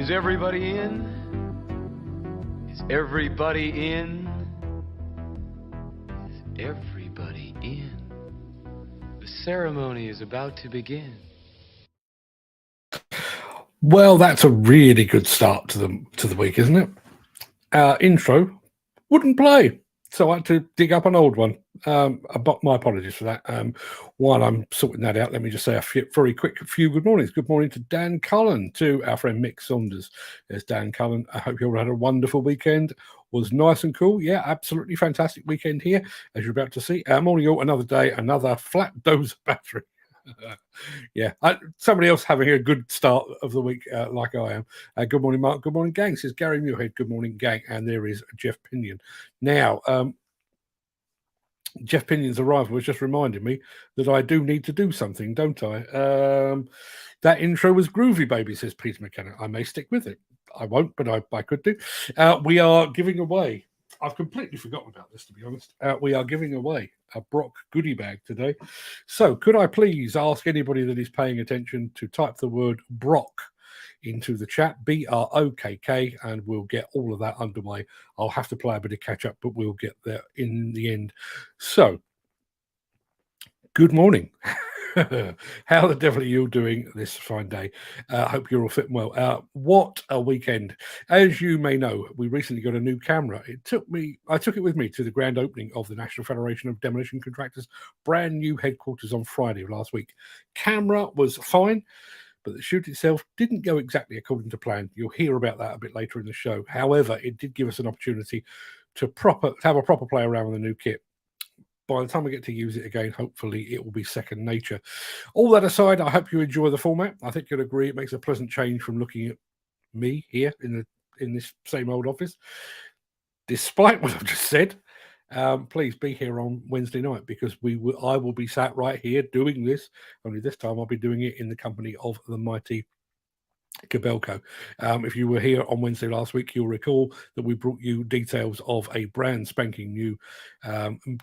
Is everybody in? Is everybody in? Is everybody in? The ceremony is about to begin. Well, that's a really good start to the week, isn't it? Our intro wouldn't play, so I had to dig up an old one. My apologies for that. While I'm sorting that out, let me just say a very quick few good mornings. Good morning to Dan Cullen, to our friend Mick Saunders. There's Dan Cullen. I hope you all had a wonderful weekend. Was nice and cool. Yeah, absolutely fantastic weekend here, as you're about to see. Morning all, another day, another flat dose of battery. Yeah, somebody else having a good start of the week like I am. Good morning, Mark. Good morning, gang. Says Gary Muirhead. Good morning, gang. And there is Jeff Pinion. Now, Jeff Pinion's arrival was just reminding me that I do need to do something, don't I? That intro was groovy, baby, says Peter McKenna. I may stick with it. I won't, but I could do. We are giving away. I've completely forgotten about this, to be honest. We are giving away a Brock goodie bag today. So could I please ask anybody that is paying attention to type the word Brock into the chat, BROKK, and we'll get all of that underway. I'll have to play a bit of catch up, but we'll get there in the end. So, good morning. How the devil are you doing this fine day? Hope you're all fit and well. What a weekend. As you may know, we recently got a new camera. I took it with me to the grand opening of the National Federation of Demolition Contractors' brand new headquarters on Friday of last week. Camera was fine, but the shoot itself didn't go exactly according to plan. You'll hear about that a bit later in the show. However, it did give us an opportunity to have a proper play around with the new kit. By the time we get to use it again, hopefully it will be second nature. All that aside, I hope you enjoy the format. I think you'll agree it makes a pleasant change from looking at me here in this same old office. Despite what I've just said, please be here on Wednesday night, because I will be sat right here doing this. Only this time I'll be doing it in the company of the mighty Cabelco. If you were here on Wednesday last week, you'll recall that we brought you details of a brand spanking new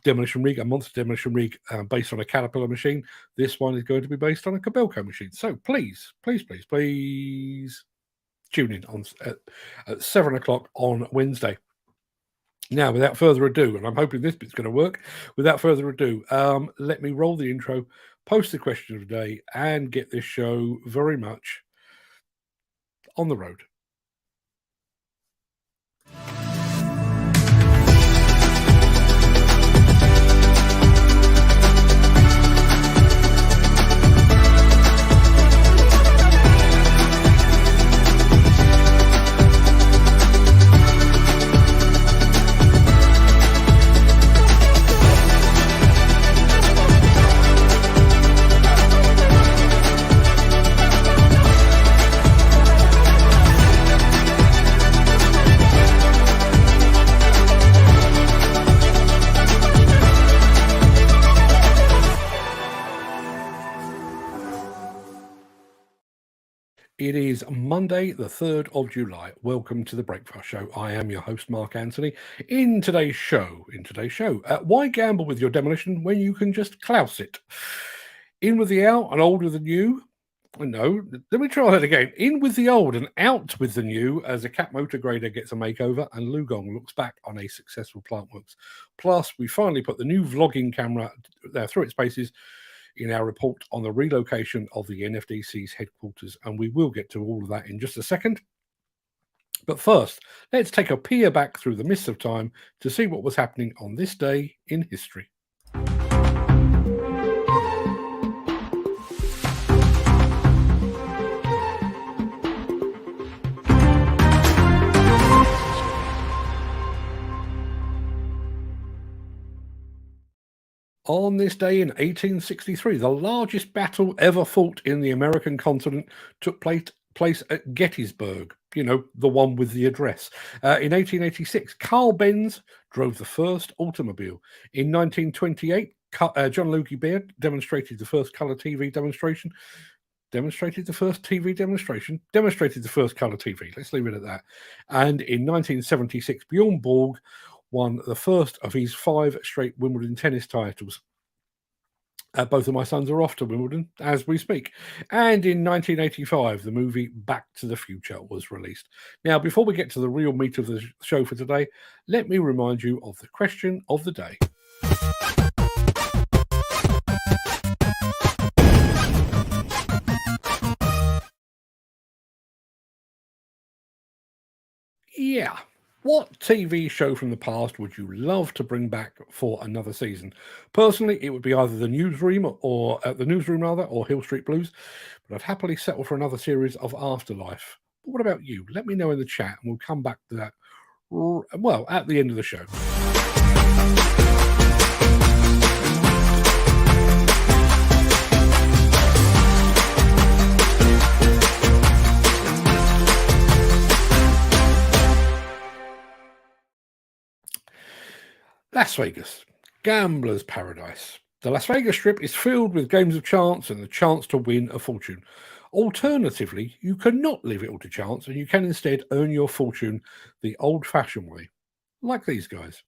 demolition rig, a monster demolition rig based on a Caterpillar machine. This one is going to be based on a Cabelco machine. So please tune in at 7 o'clock on Wednesday. Now, without further ado, and I'm hoping this bit's going to work, without further ado, let me roll the intro, post the question of the day, and get this show very much on the road. It is Monday, the 3rd of July. Welcome to the Breakfast Show. I am your host, Mark Anthony. In today's show, why gamble with your demolition when you can just clouse it? In with the out and old with the new. No, let me try that again. In with the old and out with the new, as a Cat motor grader gets a makeover and LiuGong looks back on a successful Plantworx. Plus, we finally put the new vlogging camera through its paces in our report on the relocation of the NFDC's headquarters, and we will get to all of that in just a second. But first, let's take a peer back through the mists of time to see what was happening on this day in history. On this day in 1863, the largest battle ever fought in the American continent took place at Gettysburg, the one with the address. In 1886, Carl Benz drove the first automobile. In 1928, John Logie Baird demonstrated the first colour TV demonstration. Demonstrated the first colour TV. Let's leave it at that. And in 1976, Bjorn Borg won the first of his 5 straight Wimbledon tennis titles. Both of my sons are off to Wimbledon as we speak. And in 1985, the movie Back to the Future was released. Now, before we get to the real meat of the show for today, let me remind you of the question of the day. Yeah. What TV show from the past would you love to bring back for another season? Personally, it would be either the Newsroom or Hill Street Blues, but I'd happily settle for another series of Afterlife. But what about you? Let me know in the chat, and we'll come back to that. Well, at the end of the show. Las Vegas, gambler's paradise. The Las Vegas Strip is filled with games of chance and the chance to win a fortune. Alternatively, you cannot leave it all to chance and you can instead earn your fortune the old-fashioned way, like these guys.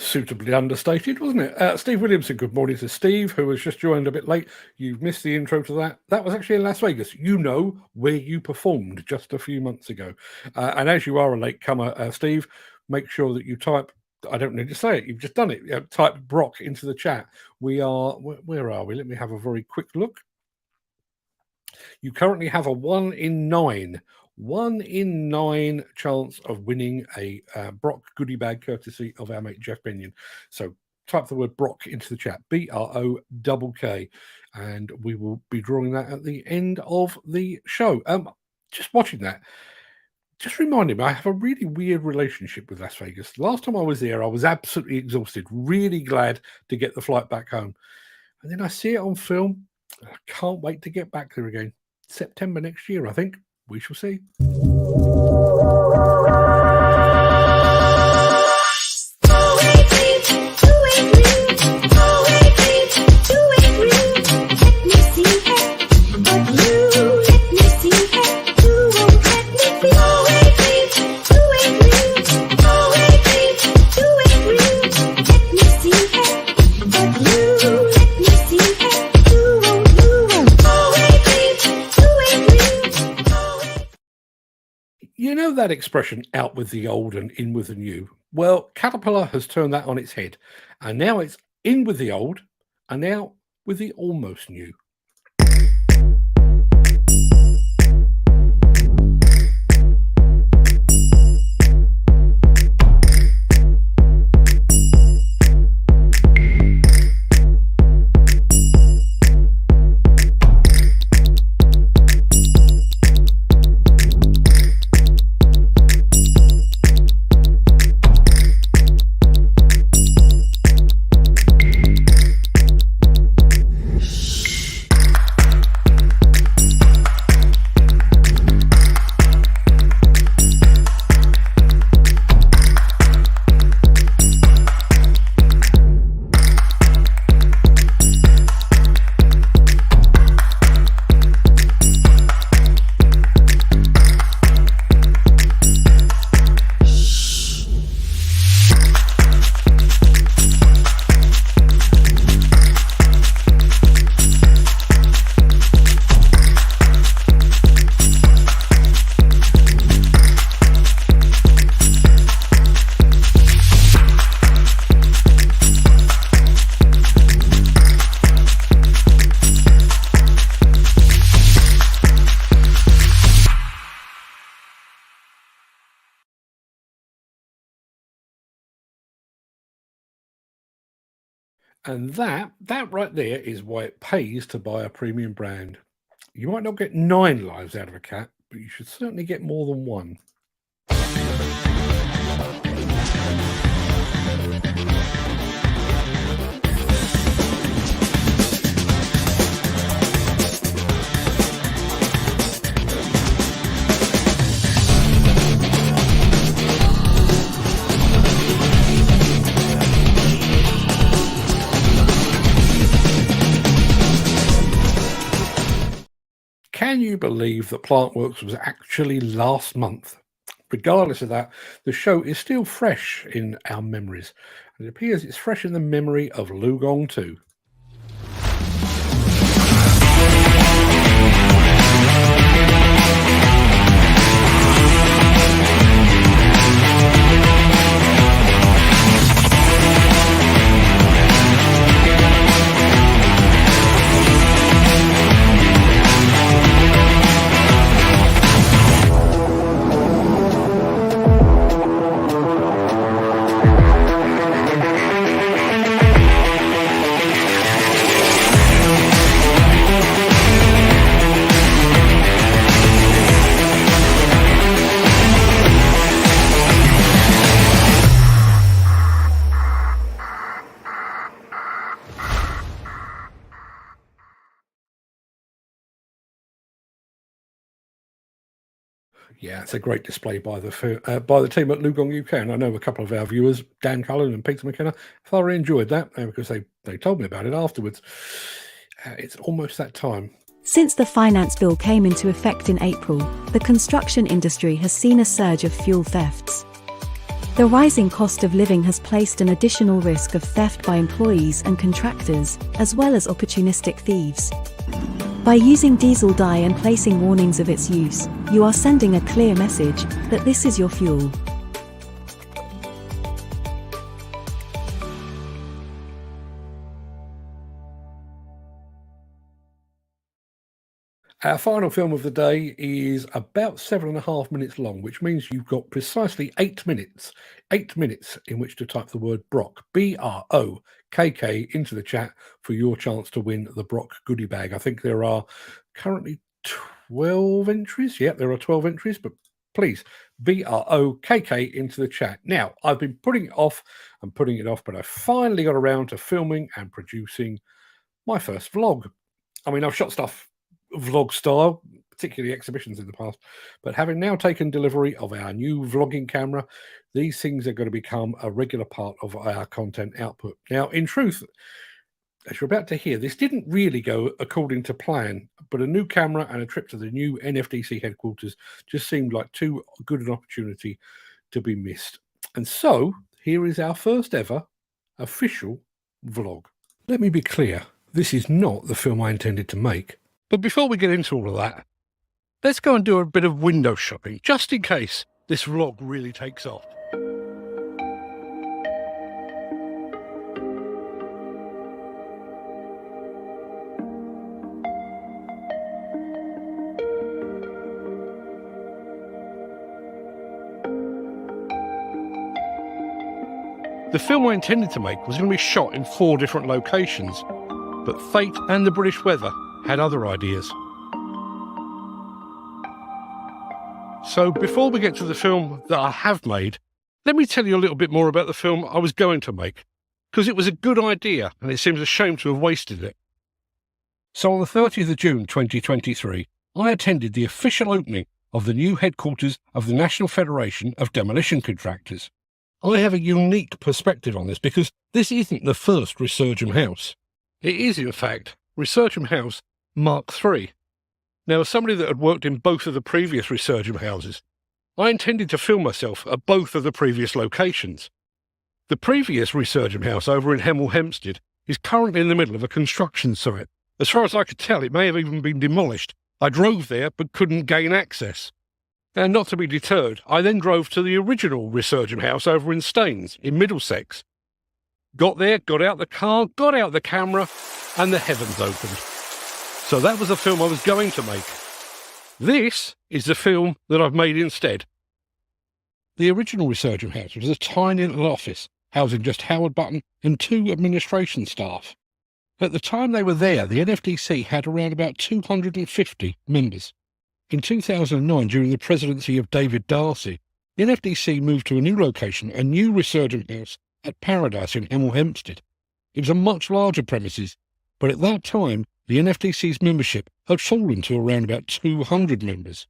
Suitably understated, wasn't it? Steve Williamson, good morning to Steve, who has just joined a bit late. You've missed the intro to that. That was actually in Las Vegas. You know where you performed just a few months ago. And as you are a latecomer, Steve, make sure that you type, I don't need to say it, you've just done it. Type Brock into the chat. We are, where are we? Let me have a very quick look. You currently have a 1 in 9 chance of winning a Brock goodie bag courtesy of our mate Jeff Binion. So type the word Brock into the chat, BROKK, and we will be drawing that at the end of the show. Just watching that, just reminded me, I have a really weird relationship with Las Vegas. Last time I was there, I was absolutely exhausted, really glad to get the flight back home. And then I see it on film. I can't wait to get back there again. September next year, I think. We shall see. You know that expression, out with the old and in with the new? Well, Caterpillar has turned that on its head, and now it's in with the old and now with the almost new. And that right there is why it pays to buy a premium brand. You might not get 9 lives out of a cat, but you should certainly get more than one. Can you believe that Plantworx was actually last month? Regardless of that, the show is still fresh in our memories. And it appears it's fresh in the memory of LiuGong too. Yeah, it's a great display by the team at LiuGong UK, and I know a couple of our viewers, Dan Cullen and Peter McKenna, thoroughly enjoyed that because they told me about it afterwards. It's almost that time. Since the finance bill came into effect in April, the construction industry has seen a surge of fuel thefts. The rising cost of living has placed an additional risk of theft by employees and contractors, as well as opportunistic thieves. By using diesel dye and placing warnings of its use, you are sending a clear message that this is your fuel. Our final film of the day is about 7.5 minutes long, which means you've got precisely 8 minutes. 8 minutes in which to type the word Brock, BROKK, into the chat for your chance to win the Brock goodie bag. I think there are currently 12 entries. Yeah, there are 12 entries, but please, BROKK into the chat. Now, I've been putting it off, but I finally got around to filming and producing my first vlog. I mean, I've shot stuff vlog style, particularly exhibitions in the past, but having now taken delivery of our new vlogging camera, these things are going to become a regular part of our content output. Now, in truth, as you're about to hear, this didn't really go according to plan, but a new camera and a trip to the new NFDC headquarters just seemed like too good an opportunity to be missed. And so, here is our first ever official vlog. Let me be clear, this is not the film I intended to make. But before we get into all of that, let's go and do a bit of window shopping, just in case this vlog really takes off. The film I intended to make was going to be shot in 4 different locations, but fate and the British weather had other ideas. So before we get to the film that I have made, let me tell you a little bit more about the film I was going to make, because it was a good idea and it seems a shame to have wasted it. So on the 30th of June 2023, I attended the official opening of the new headquarters of the National Federation of Demolition Contractors. I have a unique perspective on this because this isn't the first Resurgam house. It is, in fact, Resurgam House Mark III. Now, as somebody that had worked in both of the previous Resurgam houses, I intended to film myself at both of the previous locations. The previous Resurgam house over in Hemel Hempstead is currently in the middle of a construction site. As far as I could tell, it may have even been demolished. I drove there but couldn't gain access. And not to be deterred, I then drove to the original Resurgam house over in Staines, in Middlesex. Got there, got out the car, got out the camera, and the heavens opened. So that was the film I was going to make. This is the film that I've made instead. The original Resurgam house was a tiny little office, housing just Howard Button and 2 administration staff. At the time they were there, the NFDC had around about 250 members. In 2009, during the presidency of David Darcy, the NFDC moved to a new location, a new Resurgam house at Paradise in Hemel Hempstead. It was a much larger premises, but at that time, the NFDC's membership had fallen to around about 200 members.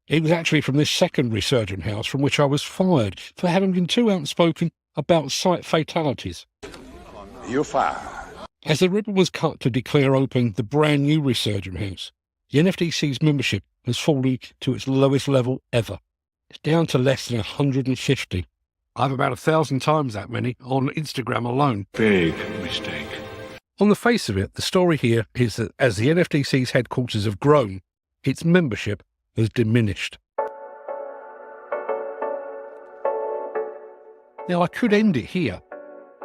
It was actually from this second Resurgam house from which I was fired for having been too outspoken about site fatalities. You're fired. As the ribbon was cut to declare open the brand new Resurgam house, the NFDC's membership has fallen to its lowest level ever. It's down to less than 150. I have about 1,000 times that many on Instagram alone. Big mistake. On the face of it, the story here is that as the NFDC's headquarters have grown, its membership has diminished. Now, I could end it here,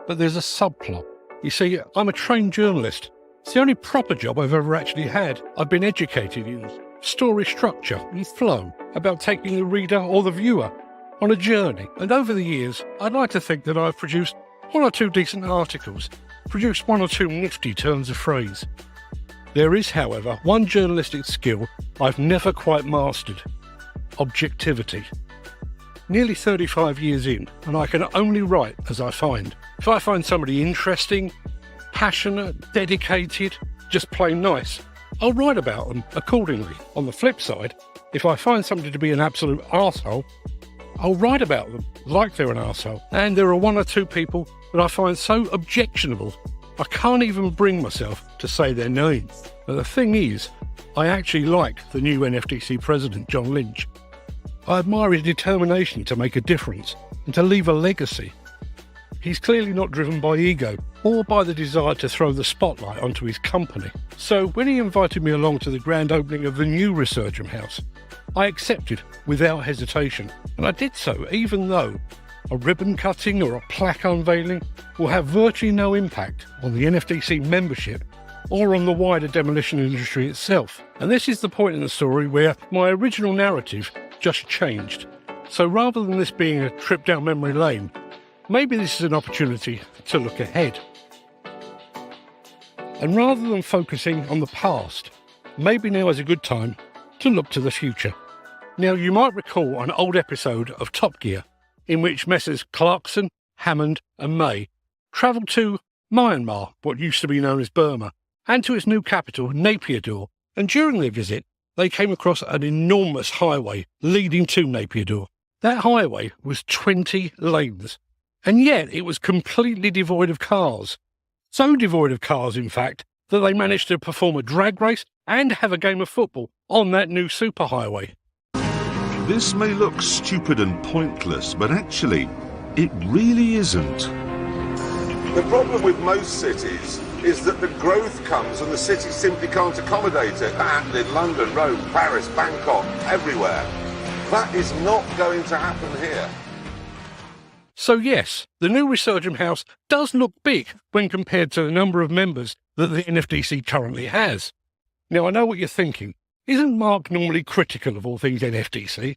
but there's a subplot. You see, I'm a trained journalist. It's the only proper job I've ever actually had. I've been educated in story structure and flow, about taking the reader or the viewer on a journey. And over the years, I'd like to think that I've produced 1 or 2 decent articles, produced 1 or 2 nifty turns of phrase. There is, however, one journalistic skill I've never quite mastered: objectivity. Nearly 35 years in, and I can only write as I find. If I find somebody interesting, passionate, dedicated, just plain nice, I'll write about them accordingly. On the flip side, if I find somebody to be an absolute arsehole, I'll write about them like they're an arsehole. And there are 1 or 2 people that I find so objectionable, I can't even bring myself to say their names. But the thing is, I actually like the new NFDC president, John Lynch. I admire his determination to make a difference and to leave a legacy. He's clearly not driven by ego or by the desire to throw the spotlight onto his company. So when he invited me along to the grand opening of the new Resurgam house, I accepted without hesitation. And I did so even though a ribbon cutting or a plaque unveiling will have virtually no impact on the NFDC membership or on the wider demolition industry itself. And this is the point in the story where my original narrative just changed. So rather than this being a trip down memory lane, maybe this is an opportunity to look ahead. And rather than focusing on the past, maybe now is a good time to look to the future. Now, you might recall an old episode of Top Gear in which Messrs Clarkson, Hammond and May travelled to Myanmar, what used to be known as Burma, and to its new capital, Naypyidaw, and during their visit, they came across an enormous highway leading to Naypyidaw. That highway was 20 lanes, and yet it was completely devoid of cars. So devoid of cars, in fact, that they managed to perform a drag race and have a game of football on that new superhighway. This may look stupid and pointless, but actually, it really isn't. The problem with most cities is that the growth comes and the city simply can't accommodate it. That happened in London, Rome, Paris, Bangkok, everywhere. That is not going to happen here. So yes, the new Resurgam House does look big when compared to the number of members that the NFDC currently has. Now, I know what you're thinking. Isn't Mark normally critical of all things NFDC?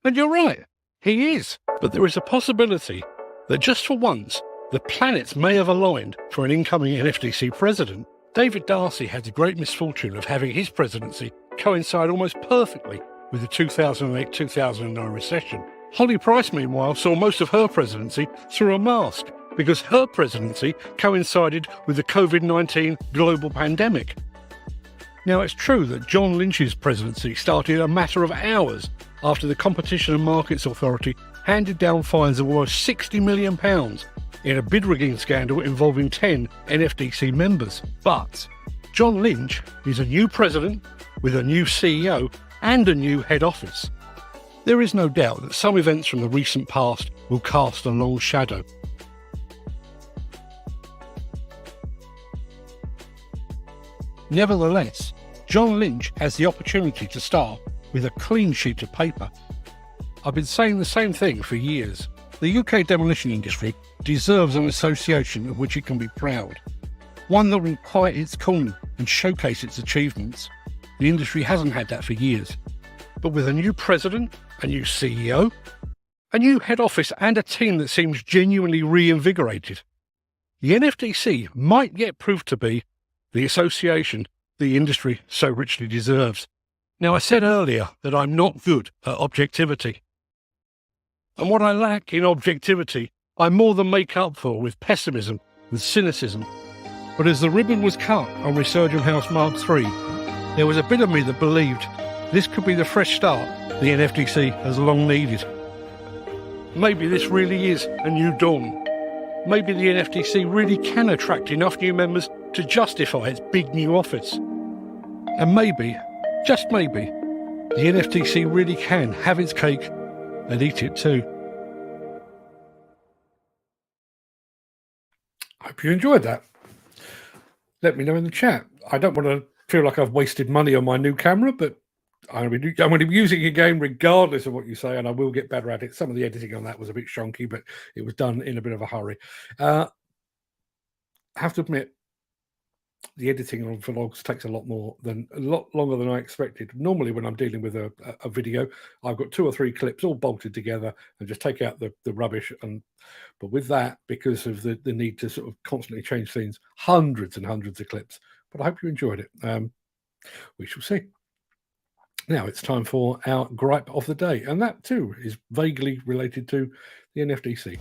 And you're right, he is. But there is a possibility that just for once, the planets may have aligned for an incoming NFDC president. David Darcy had the great misfortune of having his presidency coincide almost perfectly with the 2008-2009 recession. Holly Price, meanwhile, saw most of her presidency through a mask because her presidency coincided with the COVID-19 global pandemic. Now, it's true that John Lynch's presidency started a matter of hours after the Competition and Markets Authority handed down fines of almost £60 million in a bid rigging scandal involving 10 NFDC members. But John Lynch is a new president with a new CEO and a new head office. There is no doubt that some events from the recent past will cast a long shadow. Nevertheless, John Lynch has the opportunity to start with a clean sheet of paper. I've been saying the same thing for years. The UK demolition industry deserves an association of which it can be proud. One that will quiet its corner and showcase its achievements. The industry hasn't had that for years. But with a new president, a new CEO, a new head office and a team that seems genuinely reinvigorated, the NFDC might yet prove to be the association the industry so richly deserves. Now, I said earlier that I'm not good at objectivity. And what I lack in objectivity, I more than make up for with pessimism, with cynicism. But as the ribbon was cut on Resurgam House Mark III, there was a bit of me that believed this could be the fresh start the NFDC has long needed. Maybe this really is a new dawn. Maybe the NFDC really can attract enough new members to justify its big new office. And maybe, just maybe, the NFDC really can have its cake and eat it too. Hope you enjoyed that. Let me know in the chat. I don't want to feel like I've wasted money on my new camera, but I'm going to be using it again regardless of what you say, and I will get better at it. Some of the editing on that was a bit shonky, but it was done in a bit of a hurry. I have to admit, the editing on vlogs takes a lot longer than I expected. Normally, when I'm dealing with a video, I've got 2 or 3 clips all bolted together and just take out the rubbish. But with that, because of the need to sort of constantly change scenes, hundreds and hundreds of clips. But I hope you enjoyed it. We shall see. Now it's time for our gripe of the day, and that too is vaguely related to the NFDC.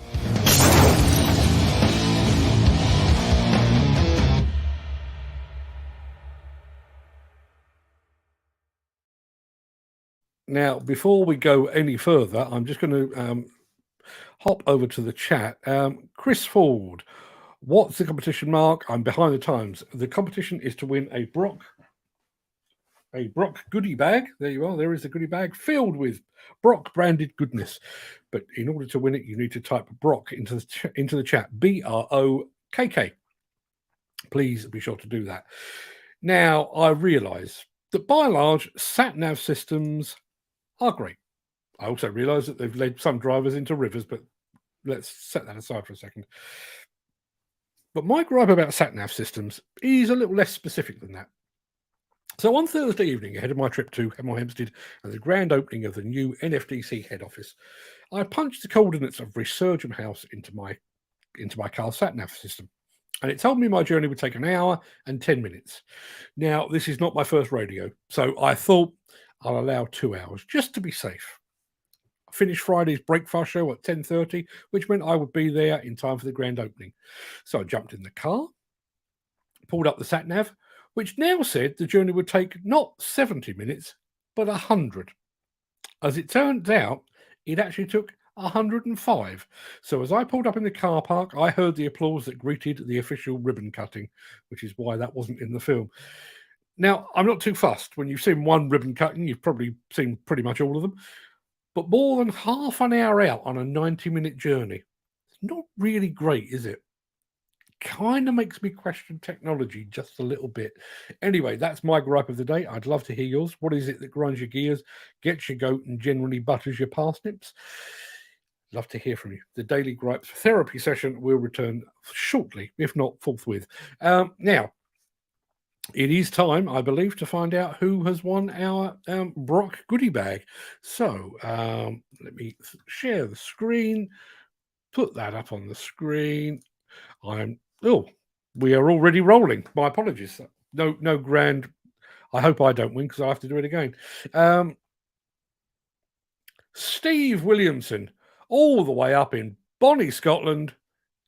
Now, before we go any further, I'm just going to hop over to the chat. Chris Ford, what's the competition, Mark? I'm behind the times. The competition is to win a Brock goodie bag. There you are. There is the goodie bag filled with Brock branded goodness. But in order to win it, you need to type Brock into the chat. BROKK. Please be sure to do that. Now, I realise that by and large, sat-nav systems are great. I also realise that they've led some drivers into rivers, but let's set that aside for a second. But my gripe about sat-nav systems is a little less specific than that. So on Thursday evening, ahead of my trip to Hemel Hempstead and the grand opening of the new NFDC head office, I punched the coordinates of Resurgam House into my car sat-nav system, and it told me my journey would take 1 hour and 10 minutes. Now, this is not my first rodeo, so I thought I'll allow 2 hours just to be safe. I finished Friday's breakfast show at 10:30, which meant I would be there in time for the grand opening. So I jumped in the car, pulled up the sat nav, which now said the journey would take not 70 minutes, but 100. As it turns out, it actually took 105. So as I pulled up in the car park, I heard the applause that greeted the official ribbon cutting, which is why that wasn't in the film. Now, I'm not too fussed. When you've seen one ribbon cutting, you've probably seen pretty much all of them. But more than half an hour out on a 90-minute journey, it's not really great, is it? Kind of makes me question technology just a little bit. Anyway, that's my gripe of the day. I'd love to hear yours. What is it that grinds your gears, gets your goat, and generally butters your parsnips? Love to hear from you. The Daily Gripes therapy session will return shortly, if not forthwith. Now, it is time, I believe, to find out who has won our Brock goodie bag. So let me share the screen, put that up on the screen. We are already rolling. My apologies. No grand. I hope I don't win because I have to do it again. Steve Williamson, all the way up in Bonnie, Scotland,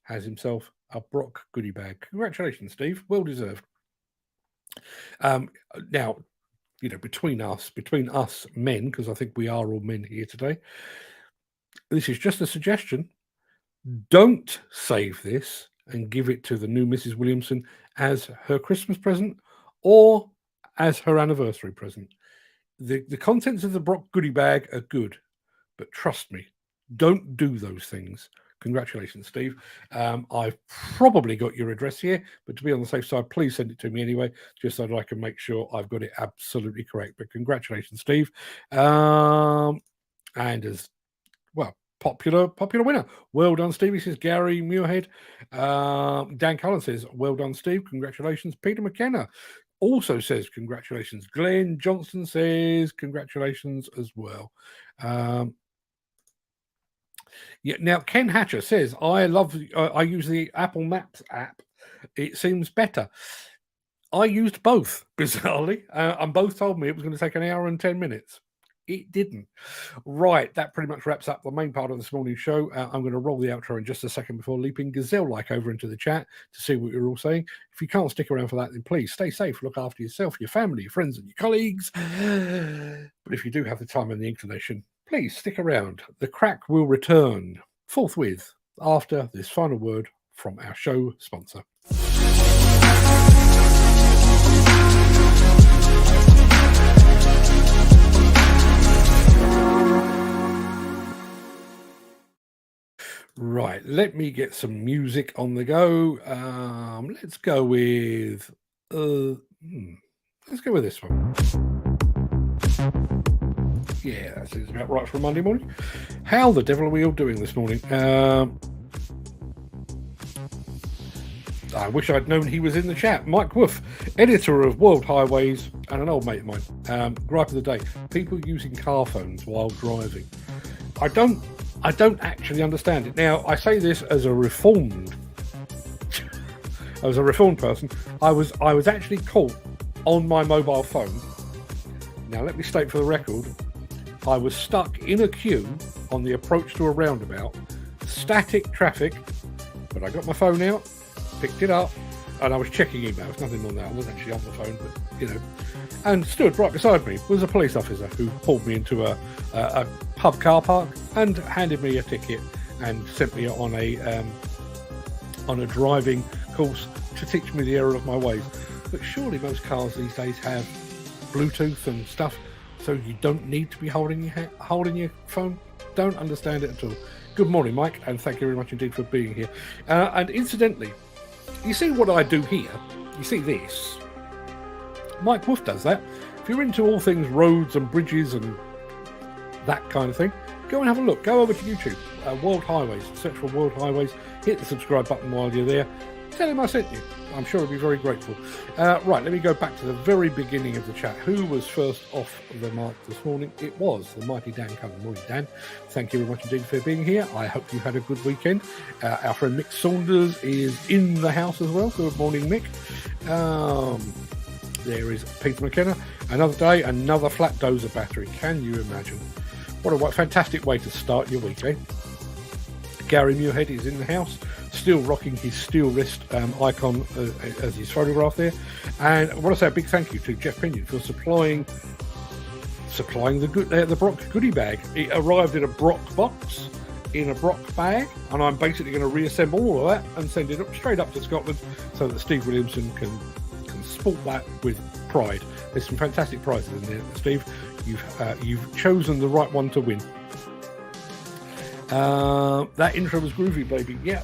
has himself a Brock goodie bag. Congratulations, Steve. Well deserved. Now, between us men, because I think we are all men here today, this is just a suggestion. Don't save this and give it to the new Mrs. Williamson as her Christmas present or as her anniversary present. The contents of the Brock goodie bag are good, but trust me, don't do those things. Congratulations, Steve. I've probably got your address here, but to be on the safe side, please send it to me anyway, just so that I can make sure I've got it absolutely correct. But congratulations, Steve. And as well, popular winner. Well done, Steve. He says Gary Muirhead. Dan Cullen says, well done, Steve. Congratulations. Peter McKenna also says congratulations. Glenn Johnson says congratulations as well. Yeah. Now, Ken Hatcher says, I use the Apple Maps app. It seems better. I used both, bizarrely, and both told me it was going to take an hour and 10 minutes. It didn't. Right, that pretty much wraps up the main part of this morning's show. I'm going to roll the outro in just a second before leaping gazelle-like over into the chat to see what you're all saying. If you can't stick around for that, then please stay safe, look after yourself, your family, your friends, and your colleagues. But if you do have the time and the inclination, please stick around. The Craic will return forthwith after this final word from our show sponsor. Right, let me get some music on the go. Let's go with this one. Yeah, that seems about right for a Monday morning. How the devil are we all doing this morning? I wish I'd known he was in the chat. Mike Wolf, editor of World Highways and an old mate of mine. Gripe of the day: people using car phones while driving. I don't actually understand it. Now, I say this as a reformed person. I was actually caught on my mobile phone. Now, let me state for the record, I was stuck in a queue on the approach to a roundabout, static traffic, but I got my phone out, picked it up, and I was checking emails. Nothing on that. I wasn't actually on the phone, but and stood right beside me was a police officer who pulled me into a pub car park and handed me a ticket and sent me on a driving course to teach me the error of my ways. But surely most cars these days have Bluetooth and stuff, so you don't need to be holding your phone. Don't understand it at all. Good morning, Mike, and thank you very much indeed for being here. And incidentally, you see what I do here? You see this? Mike Wolf does that. If you're into all things roads and bridges and that kind of thing, go and have a look. Go over to YouTube, World Highways. Search for World Highways. Hit the subscribe button while you're there. Tell him I sent you. I'm sure he'll be very grateful. Right, let me go back to the very beginning of the chat. Who was first off the mark this morning? It was the mighty Dan Cullen. Morning, Dan. Thank you very much indeed for being here. I hope you had a good weekend. Our friend Mick Saunders is in the house as well. Good morning, Mick. There is Peter McKenna. Another day, another flat dozer battery. Can you imagine? What a fantastic way to start your week, eh? Gary Muirhead is in the house, still rocking his steel wrist icon as his photograph there. And I want to say a big thank you to Jeff Pinion for supplying the Brock goodie bag. It arrived in a Brock box, in a Brock bag, and I'm basically going to reassemble all of that and send it straight up to Scotland so that Steve Williamson can sport that with pride. There's some fantastic prizes in there, Steve. You've chosen the right one to win. That intro was groovy, baby. Yeah.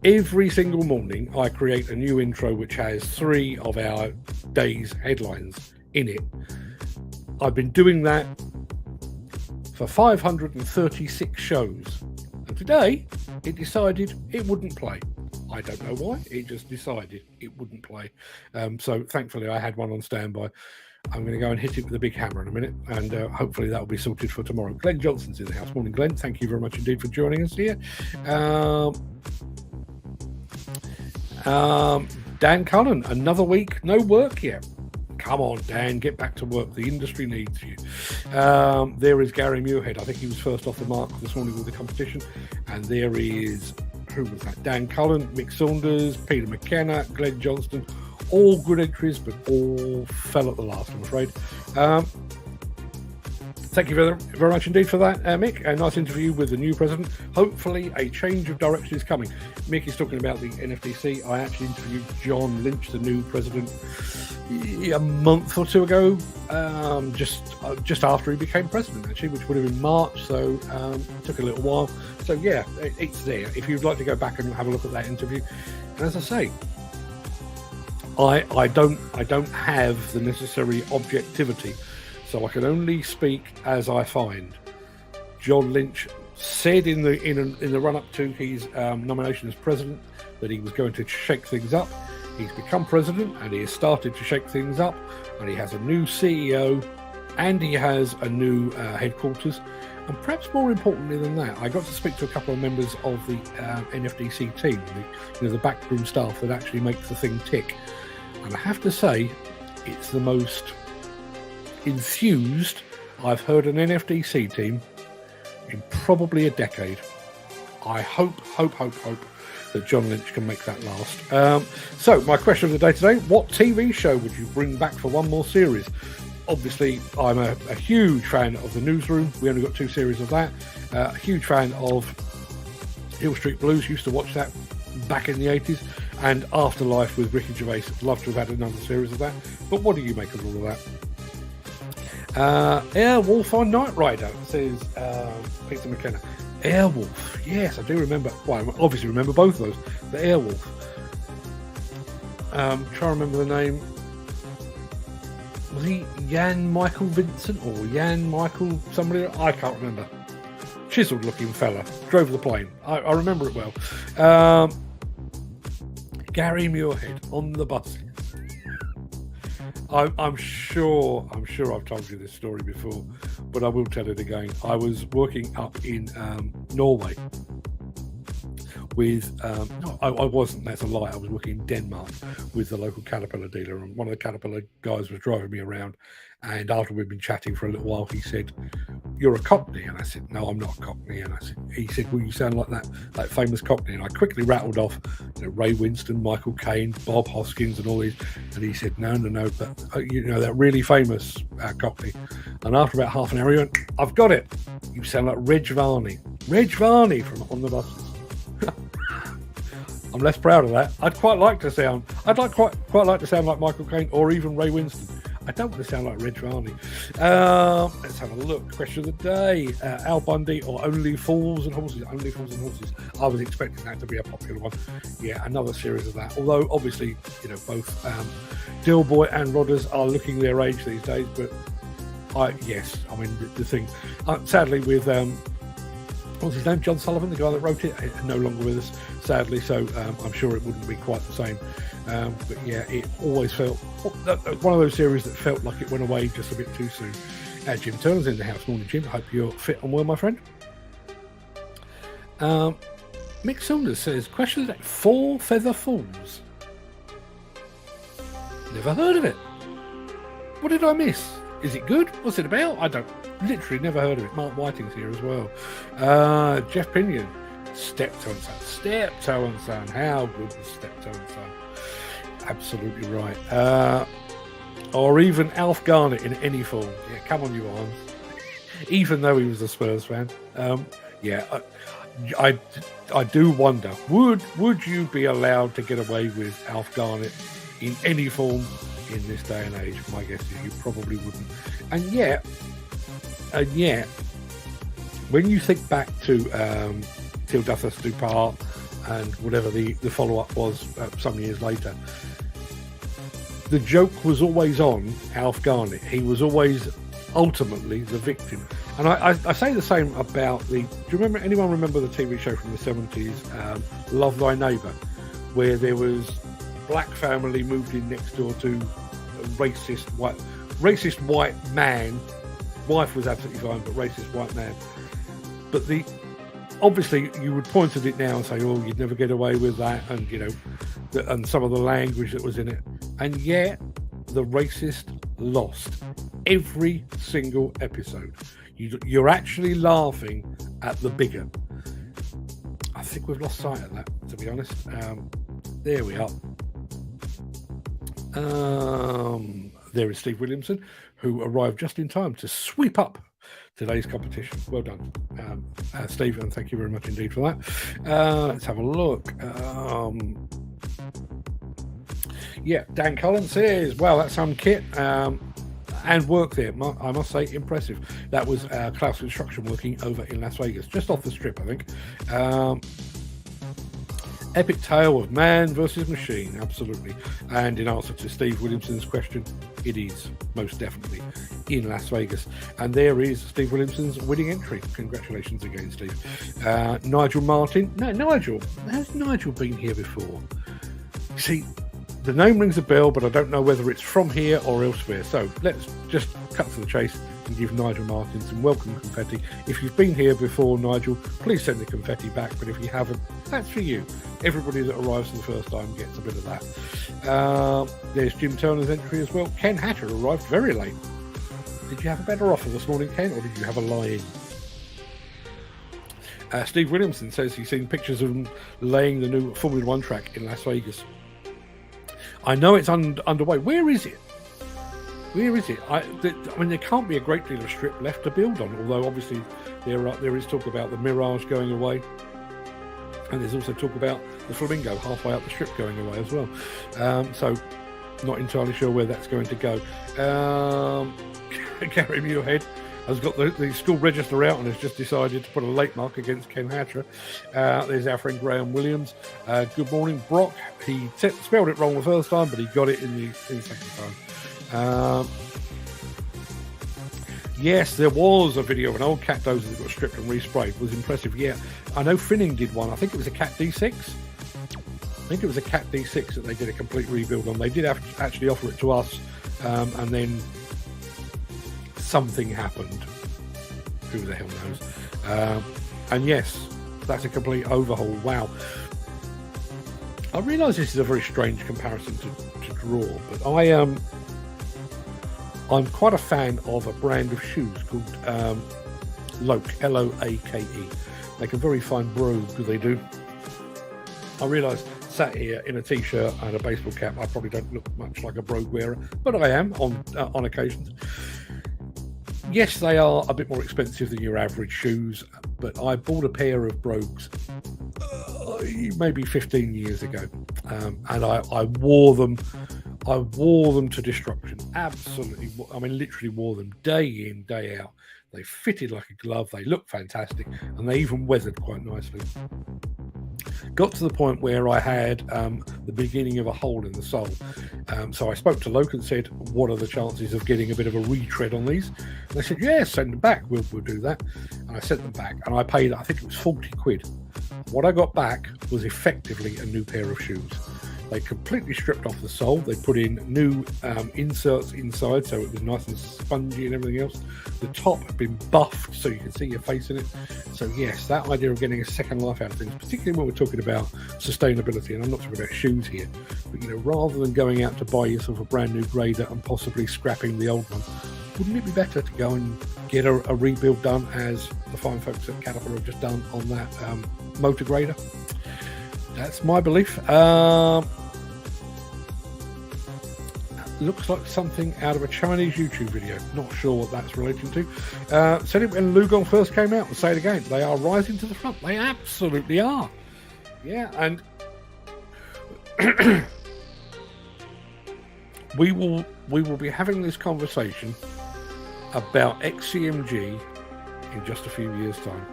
Every single morning I create a new intro which has 3 of our day's headlines in it. I've been doing that for 536 shows, and today it decided it wouldn't play. I don't know why, it just decided it wouldn't play. So thankfully I had one on standby. I'm going to go and hit it with a big hammer in a minute, and hopefully that will be sorted for tomorrow. Glenn Johnson's in the house. Morning, Glenn. Thank you very much indeed for joining us here. Dan Cullen, another week, no work yet. Come on, Dan, get back to work. The industry needs you. There is Gary Muirhead. I think he was first off the mark this morning with the competition. And there is, who was that? Dan Cullen, Mick Saunders, Peter McKenna, Glenn Johnston. All good entries, but all fell at the last, I'm afraid. Thank you very, very much indeed for that, Mick. A nice interview with the new president. Hopefully a change of direction is coming. Mick is talking about the NFDC. I actually interviewed John Lynch, the new president, a month or two ago, just after he became president, actually, which would have been March, so it took a little while. So, yeah, it's there. If you'd like to go back and have a look at that interview. And as I say, I don't have the necessary objectivity, so I can only speak as I find. John Lynch said in the run-up to his nomination as president that he was going to shake things up. He's become president and he has started to shake things up, and he has a new CEO and he has a new headquarters. And perhaps more importantly than that, I got to speak to a couple of members of the NFDC team, the backroom staff that actually makes the thing tick. And I have to say, it's the most enthused I've heard an NFDC team in probably a decade. I hope that John Lynch can make that last. So, my question of the day today, what TV show would you bring back for one more series? Obviously, I'm a huge fan of The Newsroom. We only got 2 series of that. A huge fan of Hill Street Blues. Used to watch that back in the 80s. And Afterlife with Ricky Gervais. Love to have had another series of that. But what do you make of all of that? Airwolf on Knight Rider, says Peter McKenna. Airwolf, yes, I do remember. Well, I obviously remember both of those. The Airwolf. Try to remember the name. Was he Jan Michael Vincent or Jan Michael somebody? I can't remember. Chiseled looking fella. Drove the plane. I remember it well. Gary Muirhead on the bus. I'm sure I've told you this story before, but I will tell it again. I was working up in Norway with no, I wasn't, that's a lie. I was working in Denmark with the local Caterpillar dealer, and one of the Caterpillar guys was driving me around, and after we'd been chatting for a little while, he said, "You're a Cockney," and I said, "No, I'm not a Cockney." And he said, "Well, you sound like that famous Cockney," and I quickly rattled off, Ray Winston, Michael Caine, Bob Hoskins, and all these, and he said, no, but that really famous Cockney. And after about half an hour, he went, "I've got it. You sound like Reg Varney from On the Buses." I'm less proud of that. I'd quite like to sound like Michael Caine or even Ray Winston. I don't want to sound like Reg Varney. Let's have a look. Question of the day. Al Bundy or Only Fools and Horses? Only Fools and Horses. I was expecting that to be a popular one. Yeah, another series of that. Although, obviously, both Dilboy and Rodders are looking their age these days. But, the thing. Sadly, with... what's his name? John Sullivan, the guy that wrote it, no longer with us, sadly, so I'm sure it wouldn't be quite the same. But yeah, it always felt one of those series that felt like it went away just a bit too soon. Jim Turner's in the house. Morning, Jim. Hope you're fit and well, my friend. Mick Saunders says, question of the day, 4 feather falls. Never heard of it. What did I miss? Is it good? What's it about? I don't. Literally never heard of it. Mark Whiting's here as well. Jeff Pinion. Steptoe and Son. Steptoe and Son. How good was Steptoe and Son? Absolutely right. Or even Alf Garnett in any form. Yeah, come on, you arms. Even though he was a Spurs fan. I do wonder, would you be allowed to get away with Alf Garnett in any form in this day and age? My guess is you probably wouldn't. And yet, when you think back to Till Doth Us Do Part and whatever the follow-up was some years later, the joke was always on Alf Garnett. He was always ultimately the victim. And I say the same about anyone remember the TV show from the 70s, Love Thy Neighbour, where there was black family moved in next door to a racist white man. Wife was absolutely fine, but racist white man. But obviously you would point at it now and say, oh, you'd never get away with that, and and some of the language that was in it. And yet the racist lost every single episode. You're actually laughing at the bigger. I think we've lost sight of that, to be honest. There we are. There is Steve Williamson, who arrived just in time to sweep up today's competition. Well done, Steve, and thank you very much indeed for that. Let's have a look. Dan Cullen says, wow, that's some kit and work there. I must say, impressive. That was Klaus Construction working over in Las Vegas, just off the strip, I think. Epic tale of man versus machine, absolutely. And in answer to Steve Williamson's question, it is most definitely in Las Vegas. And there is Steve Williamson's winning entry. Congratulations again, Steve. Nigel Martin. No, Nigel. Has Nigel been here before? See, the name rings a bell, but I don't know whether it's from here or elsewhere. So let's just cut to the chase and give Nigel Martin some welcome confetti. If you've been here before, Nigel, please send the confetti back. But if you haven't, that's for you. Everybody that arrives for the first time gets a bit of that. There's Jim Turner's entry as well. Ken Hatter arrived very late. Did you have a better offer this morning, Ken, or did you have a lie-in? Steve Williamson says he's seen pictures of him laying the new Formula One track in Las Vegas. I know it's underway. Where is it? Where is it? I mean, there can't be a great deal of strip left to build on, although obviously there is talk about the Mirage going away. And there's also talk about the Flamingo halfway up the strip going away as well. So, not entirely sure where that's going to go. Gary Muirhead has got the school register out and has just decided to put a late mark against Ken Hatter. There's our friend Graham Williams. Good morning, Brock. He spelled it wrong the first time, but he got it in the second time. Yes, there was a video of an old cat dozer that got stripped and resprayed. It was impressive. Yeah, I know Finning did one. I think it was a Cat D6. That they did a complete rebuild on. They did actually offer it to us, and then something happened. Who the hell knows? And yes, that's a complete overhaul. Wow. I realise this is a very strange comparison to draw, but I'm quite a fan of a brand of shoes called Loake, L-O-A-K-E. Make a very fine brogue, they do. I realise, sat here in a t-shirt and a baseball cap, I probably don't look much like a brogue wearer, but I am on occasions. Yes, they are a bit more expensive than your average shoes, but I bought a pair of brogues maybe 15 years ago, and I wore them. I wore them to destruction. Absolutely, I mean, literally wore them day in, day out. They fitted like a glove. They looked fantastic, and they even weathered quite nicely. Got to the point where I had the beginning of a hole in the sole. So I spoke to Loke and said, what are the chances of getting a bit of a retread on these? And they said, yeah, send them back. We'll do that. And I sent them back, and I paid, I think it was 40 quid. What I got back was effectively a new pair of shoes. They completely stripped off the sole. They put in new inserts inside, so it was nice and spongy and everything else. The top had been buffed, so you can see your face in it. So yes, that idea of getting a second life out of things, particularly when we're talking about sustainability, and I'm not talking about shoes here, but rather than going out to buy yourself a brand new grader and possibly scrapping the old one, wouldn't it be better to go and get a rebuild done, as the fine folks at Caterpillar have just done on that motor grader? That's my belief. Looks like something out of a Chinese YouTube video. Not sure what that's relating to. Said it when LiuGong first came out, and say it again. They are rising to the front. They absolutely are. Yeah, and we will be having this conversation about XCMG in just a few years' time.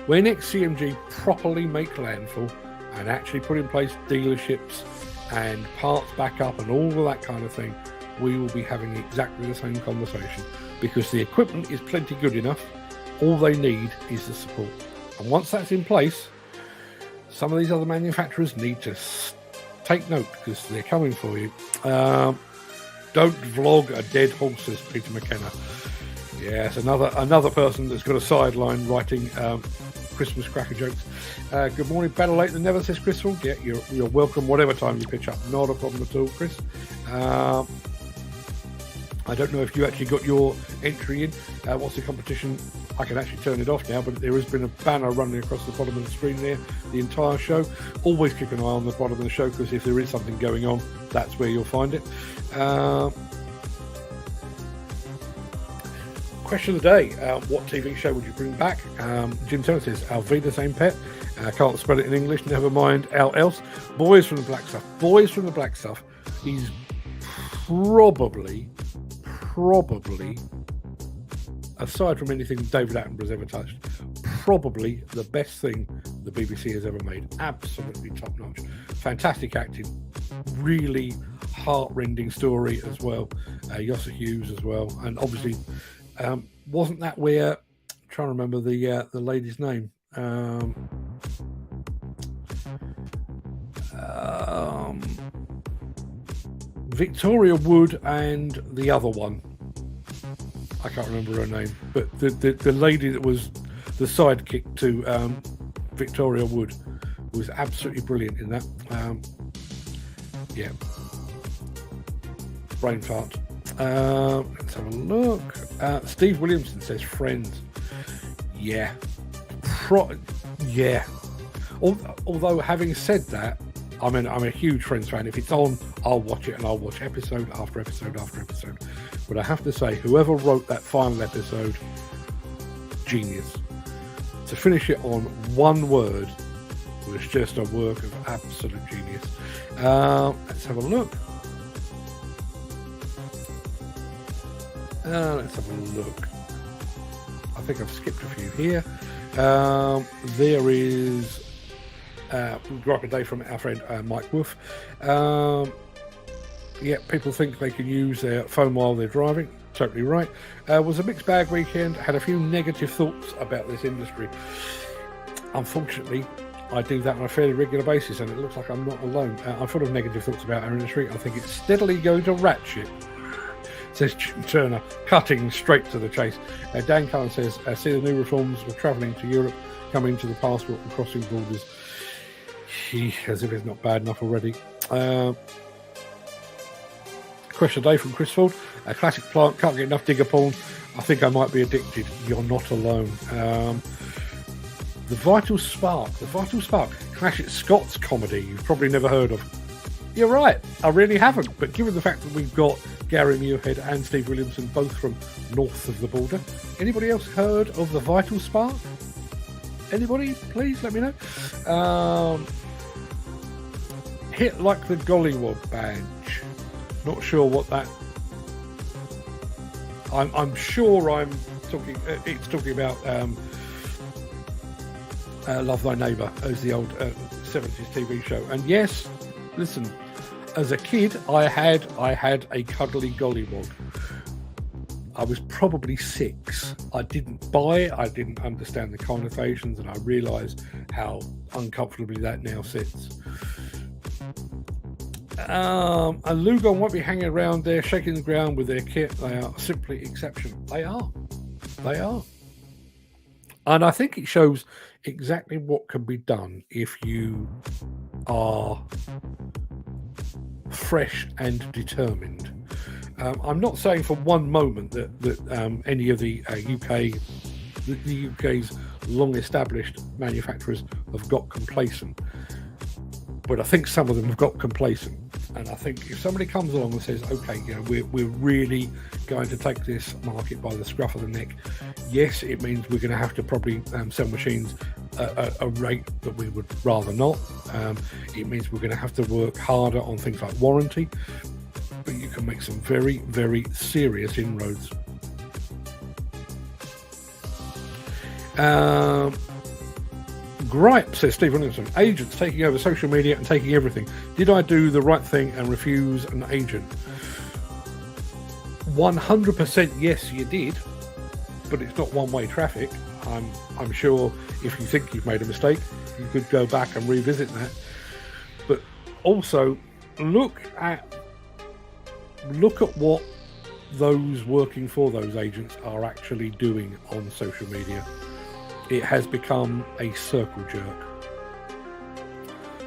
When XCMG properly make landfall and actually put in place dealerships and parts backup and all of that kind of thing, we will be having exactly the same conversation, because the equipment is plenty good enough. All they need is the support. And once that's in place, some of these other manufacturers need to take note, because they're coming for you. Don't vlog a dead horse, says Peter McKenna. Yes, another person that's got a sideline writing Christmas cracker jokes. Good morning, better late than never, says Crystal. Yeah, you're welcome whatever time you pitch up. Not a problem at all, Chris. I don't know if you actually got your entry in. What's the competition? I can actually turn it off now, but there has been a banner running across the bottom of the screen there the entire show. Always keep an eye on the bottom of the show, because if there is something going on, that's where you'll find it. Question of the day, what TV show would you bring back? Jim Turner says, Alvida Same Pet. Can't spell it in English, never mind Al else. Boys from the Black Stuff. Boys from the Black Stuff is probably, aside from anything David Attenborough's ever touched, probably the best thing the BBC has ever made. Absolutely top notch. Fantastic acting, really heart-rending story as well. Yossa Hughes as well, and obviously wasn't that where, I'm trying to remember the lady's name, Victoria Wood and the other one, I can't remember her name, but the lady that was the sidekick to Victoria Wood was absolutely brilliant in that. Yeah, brain fart. Let's have a look. Steve Williamson says Friends. Yeah. Yeah. Although having said that, I'm a huge Friends fan. If it's on, I'll watch it, and I'll watch episode after episode after episode. But I have to say, whoever wrote that final episode, genius. To finish it on one word was just a work of absolute genius. Let's have a look. Let's have a look. I think I've skipped a few here. There is Gripe a Day from our friend Mike Wolf. Yeah, people think they can use their phone while they're driving. Totally right. Was a mixed bag weekend. Had a few negative thoughts about this industry. Unfortunately, I do that on a fairly regular basis, and it looks like I'm not alone. I'm full of negative thoughts about our industry. I think it's steadily going to ratchet, says Jim Turner, cutting straight to the chase. Dan Cullen says, see the new reforms for travelling to Europe coming to the passport and crossing borders. As if it's not bad enough already. Question a day from Chris Ford. A classic plant, can't get enough digger porn. I think I might be addicted. You're not alone. The Vital Spark, classic Scots comedy you've probably never heard of. You're right, I really haven't, but given the fact that we've got Gary Muirhead and Steve Williamson both from north of the border, anybody else heard of the Vital Spark? Anybody? Please let me know. Hit like the Gollywog badge. Not sure what that. I'm sure I'm talking. It's talking about Love Thy Neighbour as the old 70s TV show. And yes, listen, as a kid, I had a cuddly Gollywog. I was probably 6. I didn't buy it. I didn't understand the connotations, and I realised how uncomfortably that now sits. And LiuGong won't be hanging around there shaking the ground with their kit. They are simply exceptional. They are. And I think it shows exactly what can be done if you are fresh and determined. I'm not saying for one moment that any of the UK's long-established manufacturers have got complacent, but I think some of them have got complacent. And I think if somebody comes along and says, okay, we're really going to take this market by the scruff of the neck, yes, it means we're going to have to probably sell machines at a rate that we would rather not. It means we're going to have to work harder on things like warranty, but you can make some very, very serious inroads. Gripe, says Steve Williamson, agents taking over social media and taking everything. Did I do the right thing and refuse an agent? 100% yes, you did, but it's not one-way traffic. I'm sure if you think you've made a mistake, you could go back and revisit that. But also look at what those working for those agents are actually doing on social media. It has become a circle jerk.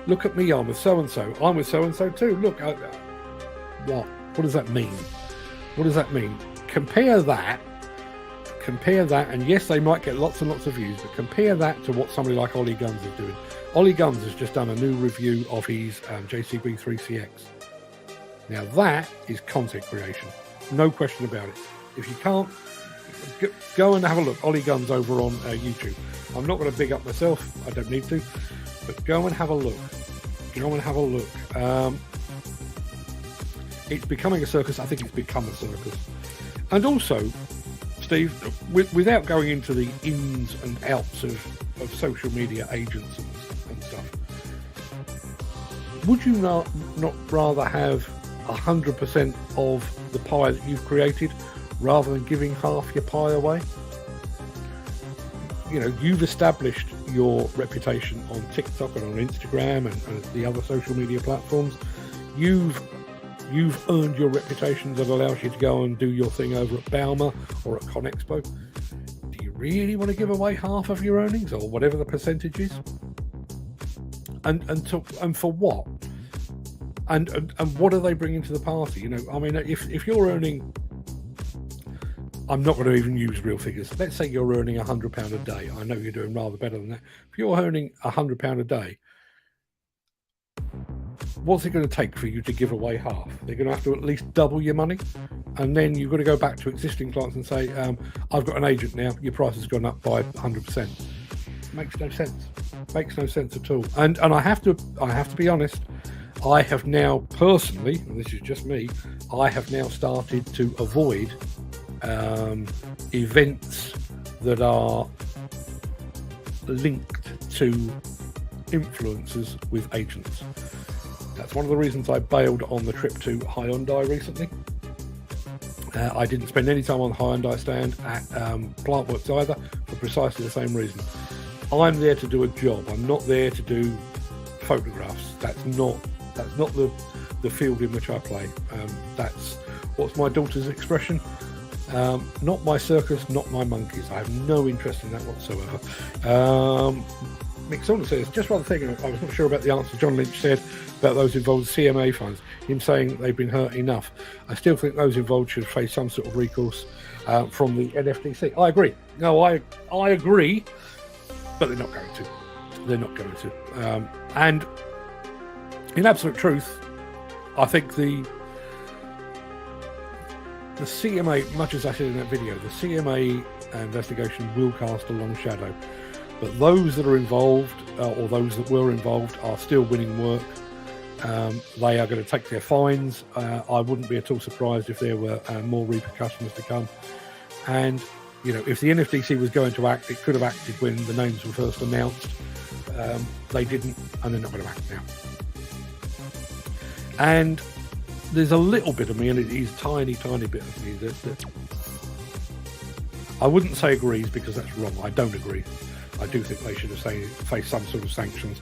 Look at me, I'm with so-and-so. I'm with so-and-so too. Look, what does that mean? What does that mean? Compare that, and yes, they might get lots and lots of views, but compare that to what somebody like Ollie Guns is doing. Ollie Guns has just done a new review of his JCB 3CX. Now that is content creation. No question about it. If you can't, go and have a look. Ollie Guns over on YouTube. I'm not going to big up myself. I don't need to. But go and have a look. It's becoming a circus. I think it's become a circus. And also, Steve, without going into the ins and outs of social media agents and stuff, would you not rather have 100% of the pie that you've created rather than giving half your pie away? You've established your reputation on TikTok and on Instagram and the other social media platforms. You've earned your reputation that allows you to go and do your thing over at Bauma or at ConExpo. Do you really want to give away half of your earnings or whatever the percentage is? And for what? And what are they bringing to the party? If you're earning, I'm not going to even use real figures. Let's say you're earning £100 a day. I know you're doing rather better than that. If you're earning £100 a day, what's it going to take for you to give away half? They're going to have to at least double your money, and then you've got to go back to existing clients and say, I've got an agent now, your price has gone up by 100%. Makes no sense. Makes no sense at all. And I have to be honest, I have now personally, and this is just me, I have now started to avoid events that are linked to influencers with agents. That's one of the reasons I bailed on the trip to Hyundai recently. I didn't spend any time on the Hyundai stand at Plantworx either, for precisely the same reason. I'm there to do a job. I'm not there to do photographs. That's not the field in which I play. That's what's my daughter's expression. Not my circus, not my monkeys. I have no interest in that whatsoever. Mick Saunders says, just rather thinking, I was not sure about the answer John Lynch said about those involved with CMA funds, him saying they've been hurt enough. I still think those involved should face some sort of recourse from the NFDC. I agree. No, I agree, but they're not going to. They're not going to. And in absolute truth, I think the CMA, much as I said in that video, the CMA investigation will cast a long shadow. But those that are involved, or those that were involved, are still winning work. They are going to take their fines. I wouldn't be at all surprised if there were more repercussions to come. And, if the NFDC was going to act, it could have acted when the names were first announced. They didn't, and they're not going to act now. And there's a little bit of me, and it is tiny bit of me, that I wouldn't say agrees, because that's wrong. I don't agree. I do think they should have faced some sort of sanctions.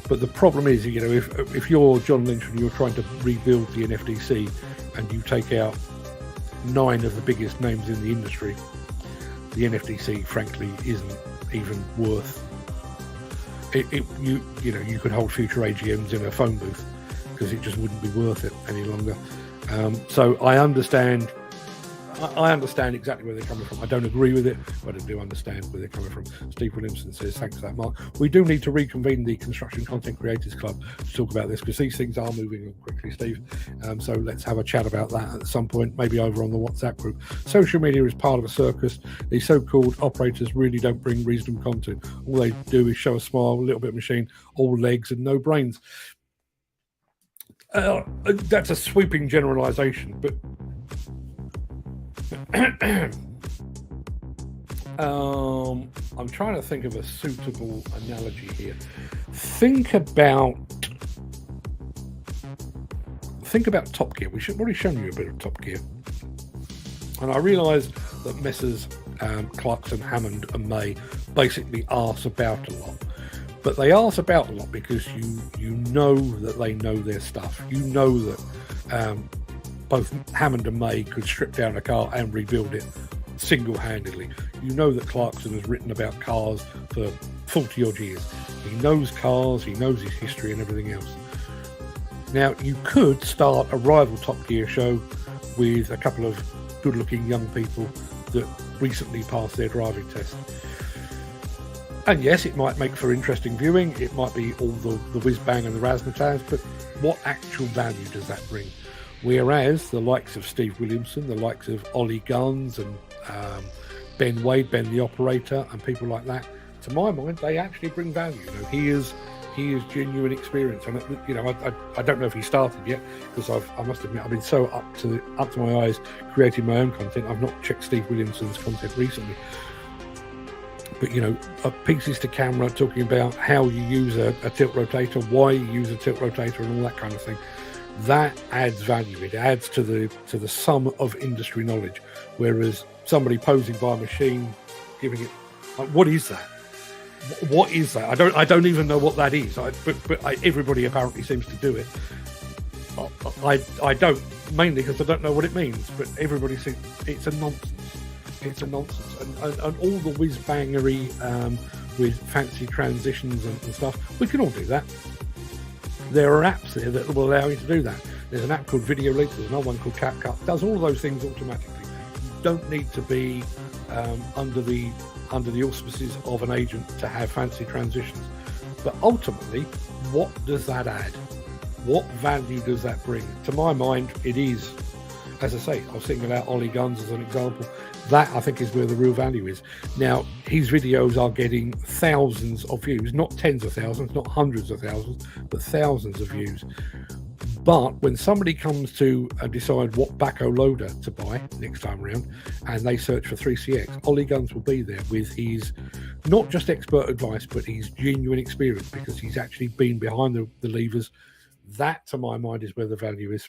But the problem is, you know, if you're John Lynch and you're trying to rebuild the NFDC and you take out 9 of the biggest names in the industry, the NFDC, frankly, isn't even worth it. You could hold future AGMs in a phone booth because it just wouldn't be worth it any longer. So I understand exactly where they're coming from. I don't agree with it, but I do understand where they're coming from. Steve Williamson says, thanks for that, Mark. We do need to reconvene the Construction Content Creators Club to talk about this, because these things are moving on quickly, Steve. So let's have a chat about that at some point, maybe over on the WhatsApp group. Social media is part of a circus. These so-called operators really don't bring reasonable content. All they do is show a smile, a little bit of machine, all legs and no brains. That's a sweeping generalization, but I'm trying to think of a suitable analogy here. Think about Top Gear. We've already shown you a bit of Top Gear, and I realise that Messrs. Clarkson, Hammond and May basically arse about a lot. But they arse about a lot because you know that they know their stuff. You know that both Hammond and May could strip down a car and rebuild it single-handedly. You know that Clarkson has written about cars for 40-odd years. He knows cars, he knows his history and everything else. Now, you could start a rival Top Gear show with a couple of good-looking young people that recently passed their driving test. And yes, it might make for interesting viewing. It might be all the whiz-bang and the razzmatazz, but what actual value does that bring? Whereas the likes of Steve Williamson, the likes of Ollie Guns and Ben Wade, Ben the Operator, and people like that, to my mind, they actually bring value. You know, he is genuine experience, and you know, I don't know if he started yet, because I must admit I've been so up to my eyes creating my own content. I've not checked Steve Williamson's content recently. But, you know, pieces to camera, talking about how you use a tilt rotator, why you use a tilt rotator, and all that kind of thing. That adds value. It adds to the sum of industry knowledge. Whereas somebody posing by a machine, giving it, like, what is that? What is that? I don't even know what that is. But everybody apparently seems to do it. I don't, mainly because I don't know what it means. But everybody thinks it's a nonsense. It's a nonsense, and all the whiz-bangery with fancy transitions and stuff, we can all do that. There are apps there that will allow you to do that. There's an app called Video Link, there's another one called CapCut, does all those things automatically. You don't need to be under the auspices of an agent to have fancy transitions. But ultimately, what does that add? What value does that bring? To my mind, it is, as I say, I'll single out Ollie Guns as an example. That, I think, is where the real value is. Now, his videos are getting thousands of views, not tens of thousands, not hundreds of thousands, but thousands of views. But when somebody comes to decide what backhoe loader to buy next time around, and they search for 3CX, Ollie Guns will be there with his not just expert advice, but his genuine experience, because he's actually been behind the levers. That, to my mind, is where the value is.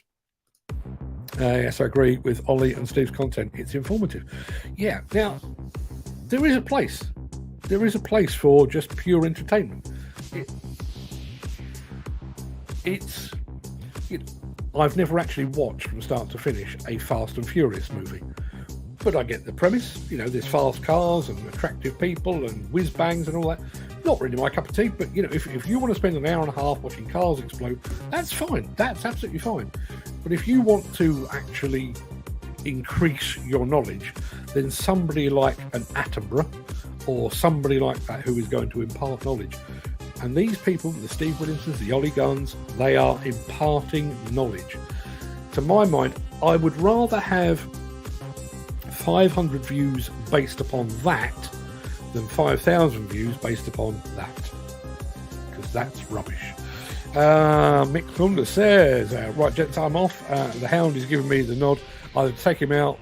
Yes, I agree with Ollie and Steve's content. It's informative. Yeah, now, there is a place. There is a place for just pure entertainment. I've never actually watched from start to finish a Fast and Furious movie. But I get the premise. You know, there's fast cars and attractive people and whiz-bangs and all that. Not really my cup of tea, but, you know, if you want to spend an hour and a half watching cars explode, that's fine. That's absolutely fine. But if you want to actually increase your knowledge, then somebody like an Attenborough or somebody like that who is going to impart knowledge. And these people, the Steve Williamsons, the Ollie Guns, they are imparting knowledge. To my mind, I would rather have 500 views based upon that than 5,000 views based upon that, because that's rubbish. Mick Thunder says, right, gents, I'm off. The hound is giving me the nod. Either take him out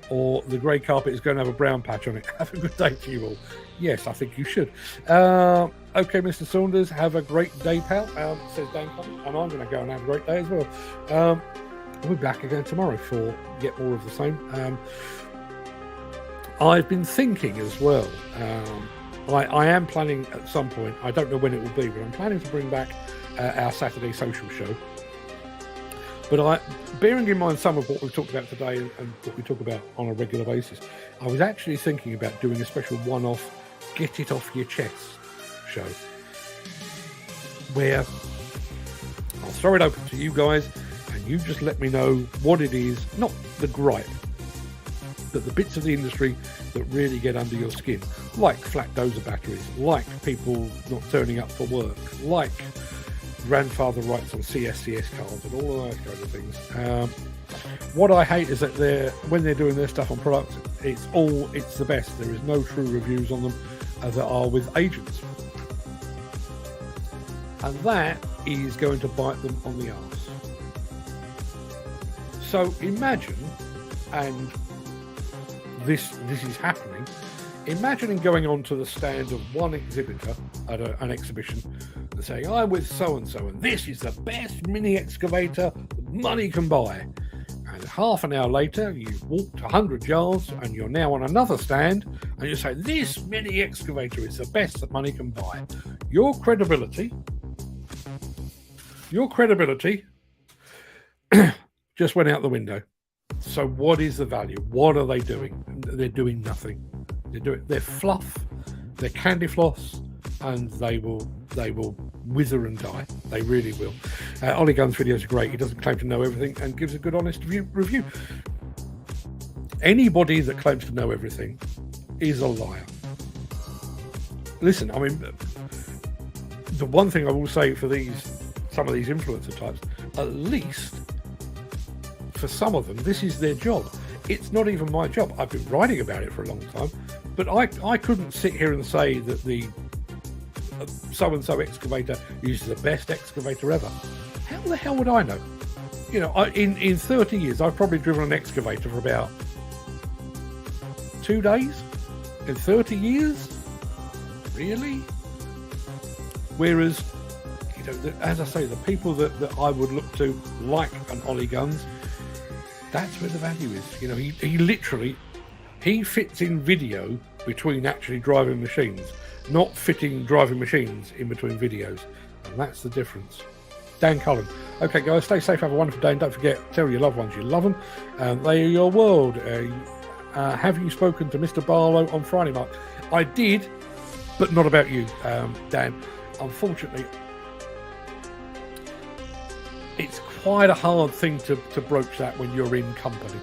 or the grey carpet is going to have a brown patch on it. Have a good day to you all. Yes, I think you should. Okay, Mr. Saunders, have a great day, pal, says Dan Collins, and I'm going to go and have a great day as well. We'll be back again tomorrow for yet more of the same. I've been thinking as well, I am planning at some point, I don't know when it will be, but I'm planning to bring back our Saturday social show. But bearing in mind some of what we've talked about today and what we talk about on a regular basis, I was actually thinking about doing a special one-off, get it off your chest show, where I'll throw it open to you guys and you just let me know what it is, not the gripe, but the bits of the industry that really get under your skin, like flat dozer batteries, like people not turning up for work, like grandfather rights on CSCS cards and all of those kind of things. What I hate is that when they're doing their stuff on products, it's the best. There is no true reviews on them that are with agents. And that is going to bite them on the arse. So imagine, and this is happening, imagining going onto the stand of one exhibitor at an exhibition and saying, I'm with so-and-so, and this is the best mini excavator money can buy. And half an hour later, you've walked 100 yards and you're now on another stand and you say, this mini excavator is the best that money can buy. Your credibility just went out the window. So what is the value? What are they doing? They're doing nothing. They're fluff, they're candy floss, and they will wither and die. They really will. LiuGong's videos are great. He doesn't claim to know everything and gives a good, honest review. Anybody that claims to know everything is a liar. Listen, I mean, the one thing I will say for some of these influencer types, at least for some of them, this is their job. It's not even my job. I've been writing about it for a long time, but I couldn't sit here and say that the so-and-so excavator is the best excavator ever. How the hell would I know? You know, in 30 years, I've probably driven an excavator for about 2 days. In 30 years? Really? Whereas, you know, as I say, the people that I would look to, like an LiuGong's, that's where the value is. You know, he fits in video between actually driving machines, not fitting driving machines in between videos. And that's the difference. Dan Cullen. Okay, guys, stay safe, have a wonderful day, and don't forget, tell your loved ones you love them. They are your world. Have you spoken to Mr. Barlow on Friday, Mark? I did, but not about you, Dan. Unfortunately, it's quite a hard thing to broach that when you're in company.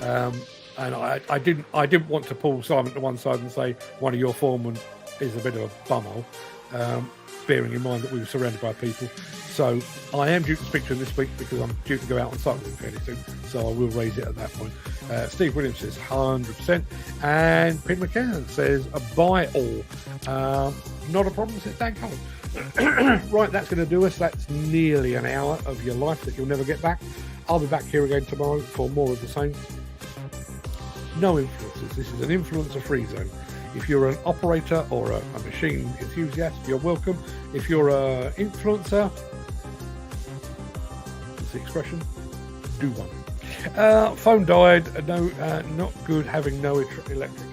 And I didn't want to pull Simon to one side and say one of your foremen is a bit of a bumhole, bearing in mind that we were surrounded by people. So I am due to speak to him this week because I'm due to go out on site with him fairly soon. So I will raise it at that point. Steve Williams says 100%. And Pete McCann says buy all. Not a problem, says Dan Cullen. Right, that's going to do us. That's nearly an hour of your life that you'll never get back. I'll be back here again tomorrow for more of the same. No influencers. This is an influencer-free zone. If you're an operator or a machine enthusiast, you're welcome. If you're an influencer, what's the expression? Do one. Phone died. No, not good having no electric.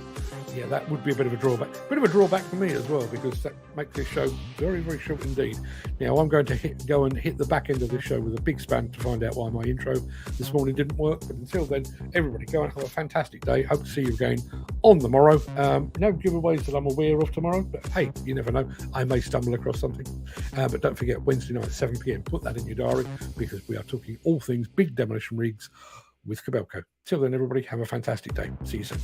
Yeah, that would be a bit of a drawback. Bit of a drawback for me as well, because that makes this show very, very short indeed. Now, I'm going to go and hit the back end of this show with a big span to find out why my intro this morning didn't work. But until then, everybody go and have a fantastic day. Hope to see you again on the morrow. No giveaways that I'm aware of tomorrow, but hey, you never know. I may stumble across something. But don't forget, Wednesday night, 7 p.m. Put that in your diary, because we are talking all things big demolition rigs with Kobelco. Till then, everybody, have a fantastic day. See you soon.